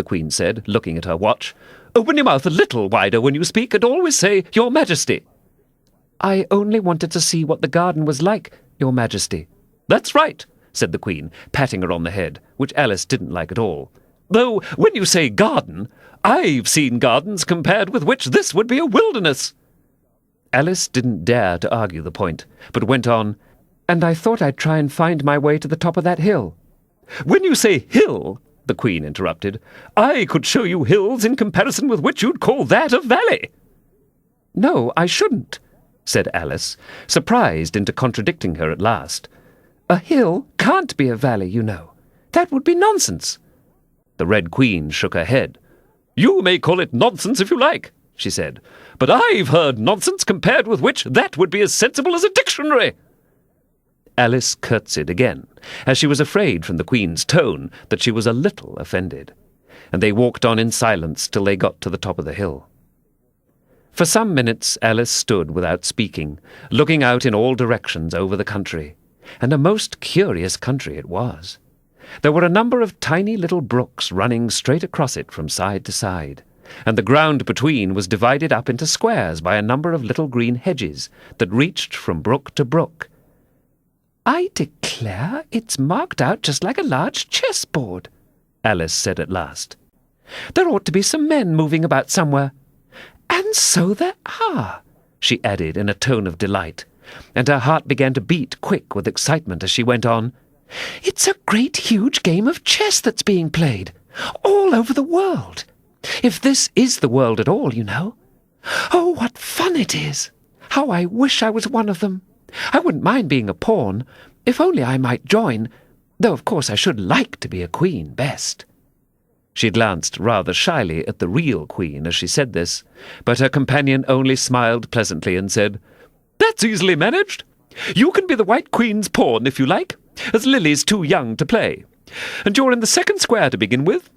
the Queen said, looking at her watch. "Open your mouth a little wider when you speak, and always say, 'Your Majesty.'" "I only wanted to see what the garden was like, Your Majesty." "That's right," said the Queen, patting her on the head, which Alice didn't like at all. "Though, when you say garden, I've seen gardens compared with which this would be a wilderness." Alice didn't dare to argue the point, but went on, "And I thought I'd try and find my way to the top of that hill." "When you say hill," the Queen interrupted, "I could show you hills in comparison with which you'd call that a valley." "No, I shouldn't," said Alice, surprised into contradicting her at last. "A hill can't be a valley, you know. That would be nonsense." The Red Queen shook her head. "You may call it nonsense if you like," she said, "but I've heard nonsense compared with which that would be as sensible as a dictionary." Alice curtsied again, as she was afraid from the Queen's tone that she was a little offended, and they walked on in silence till they got to the top of the hill. For some minutes Alice stood without speaking, looking out in all directions over the country, and a most curious country it was. There were a number of tiny little brooks running straight across it from side to side, and the ground between was divided up into squares by a number of little green hedges that reached from brook to brook. "I declare it's marked out just like a large chessboard," Alice said at last. "There ought to be some men moving about somewhere. And so there are," she added in a tone of delight, and her heart began to beat quick with excitement as she went on. "It's a great huge game of chess that's being played, all over the world. If this is the world at all, you know. Oh, what fun it is! How I wish I was one of them. I wouldn't mind being a pawn, if only I might join, though of course I should like to be a queen best." She glanced rather shyly at the real Queen as she said this, but her companion only smiled pleasantly and said, "That's easily managed. You can be the White Queen's pawn if you like, as Lily's too young to play. And you're in the second square to begin with,